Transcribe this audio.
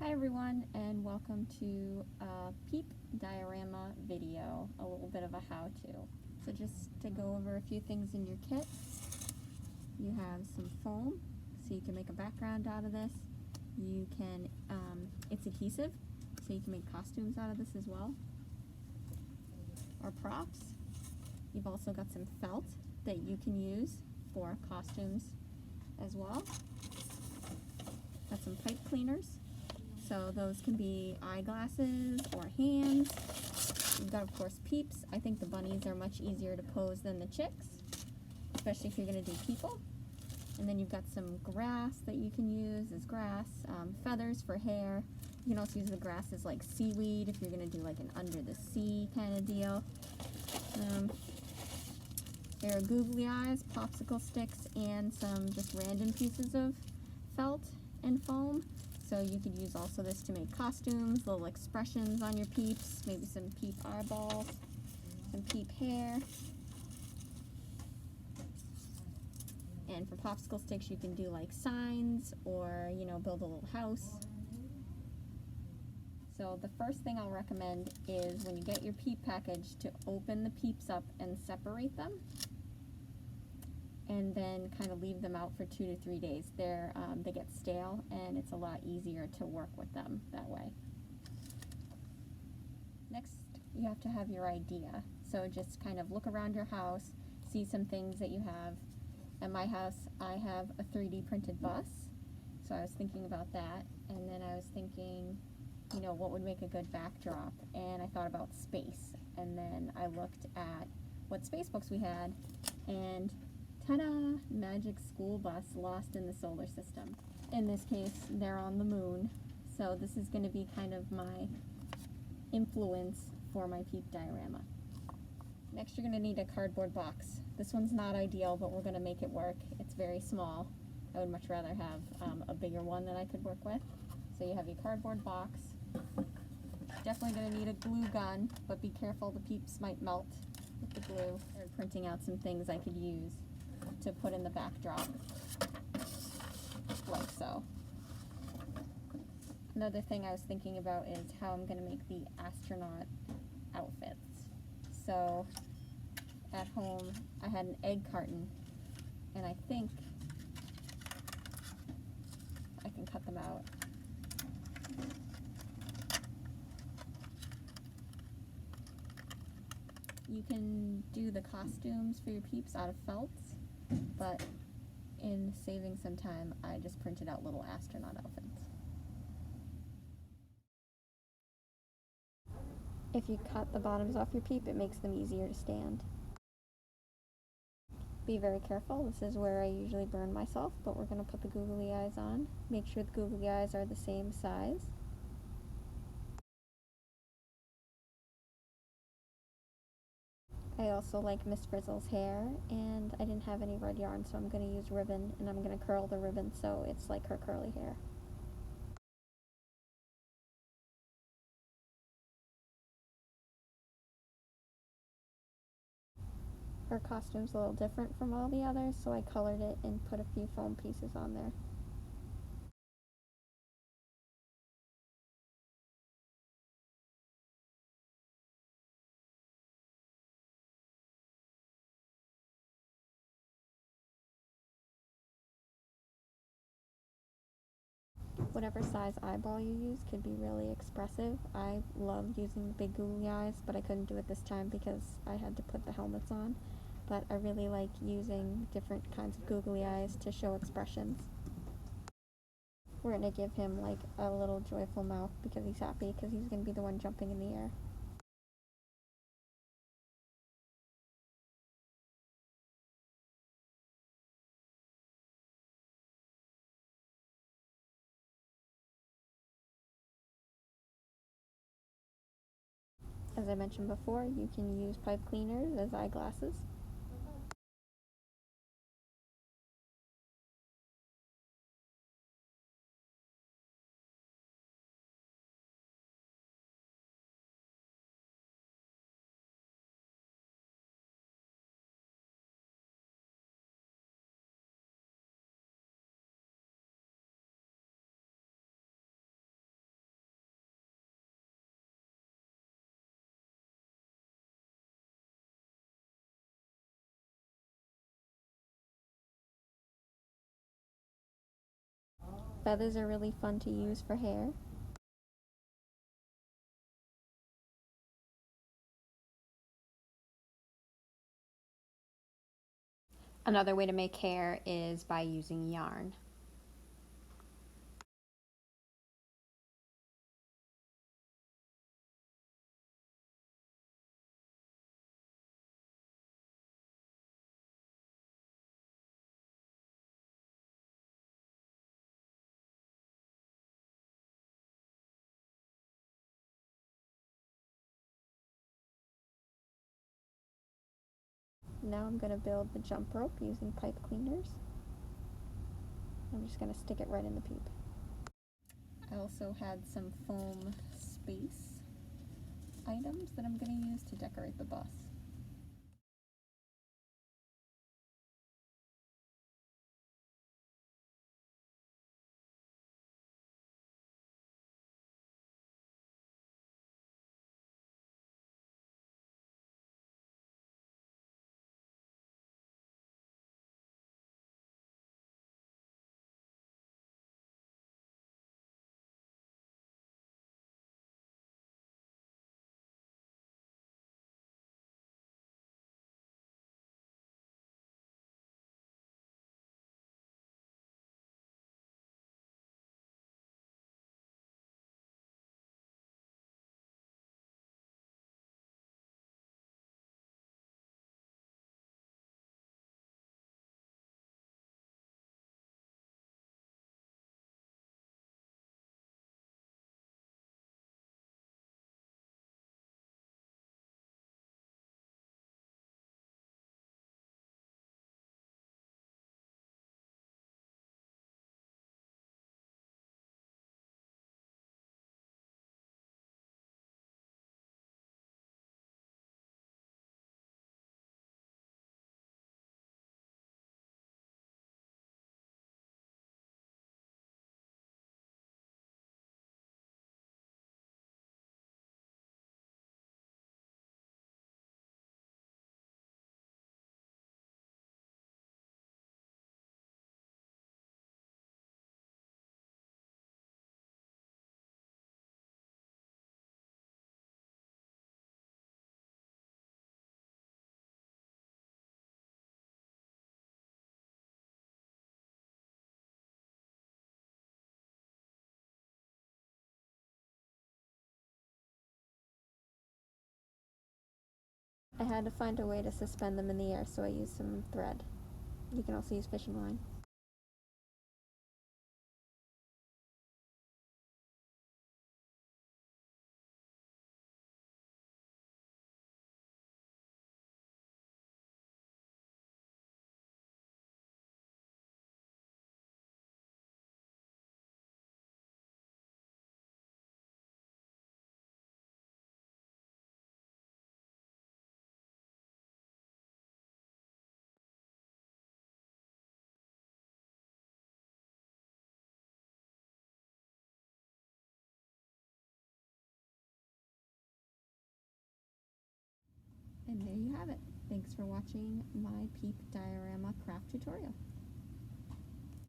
Hi everyone, and welcome to a Peep diorama video, a little bit of a how-to. So just to go over a few things in your kit, you have some foam, so you can make a background out of this. You can, it's adhesive, so you can make costumes out of this as well, or props. You've also got some felt that you can use for costumes as well. Got some pipe cleaners. So those can be eyeglasses or hands. You've got, of course, Peeps. I think the bunnies are much easier to pose than the chicks, especially if you're going to do people. And then you've got some grass that you can use as grass, feathers for hair. You can also use the grass as like seaweed if you're going to do like an under the sea kind of deal. There are googly eyes, popsicle sticks, and some just random pieces of felt and foam. So you could use also this to make costumes, little expressions on your Peeps, maybe some Peep eyeballs, some Peep hair. And for popsicle sticks, you can do like signs or, build a little house. So the first thing I'll recommend is when you get your Peep package to open the Peeps up and separate them, and then kind of leave them out for 2 to 3 days. They get stale, and it's a lot easier to work with them that way. Next, you have to have your idea. So just kind of look around your house, see some things that you have. At my house, I have a 3D printed bus, so I was thinking about that, and then I was thinking, what would make a good backdrop, and I thought about space, and then I looked at what space books we had, and ta-da! Magic school bus lost in the solar system. In this case, they're on the moon, so this is going to be kind of my influence for my Peep diorama. Next, you're going to need a cardboard box. This one's not ideal, but we're going to make it work. It's very small. I would much rather have a bigger one that I could work with. So you have your cardboard box. Definitely going to need a glue gun, but be careful, the Peeps might melt with the glue. I'm printing out some things I could use to put in the backdrop, like so. Another thing I was thinking about is how I'm going to make the astronaut outfits. So at home I had an egg carton, and I think I can cut them out. You can do the costumes for your Peeps out of felts, but in saving some time, I just printed out little astronaut outfits. If you cut the bottoms off your Peep, it makes them easier to stand. Be very careful. This is where I usually burn myself, but we're going to put the googly eyes on. Make sure the googly eyes are the same size. I also like Miss Frizzle's hair, and I didn't have any red yarn, so I'm going to use ribbon, and I'm going to curl the ribbon so it's like her curly hair. Her costume's a little different from all the others, so I colored it and put a few foam pieces on there. Whatever size eyeball you use could be really expressive. I love using the big googly eyes, but I couldn't do it this time because I had to put the helmets on. But I really like using different kinds of googly eyes to show expressions. We're going to give him like a little joyful mouth because he's happy, because he's going to be the one jumping in the air. As I mentioned before, you can use pipe cleaners as eyeglasses. feathers are really fun to use for hair. Another way to make hair is by using yarn. Now I'm going to build the jump rope using pipe cleaners. I'm just going to stick it right in the Peep. I also had some foam space items that I'm going to use to decorate the bus. I had to find a way to suspend them in the air, so I used some thread. You can also use fishing line. And there you have it. Thanks for watching my Peep diorama craft tutorial.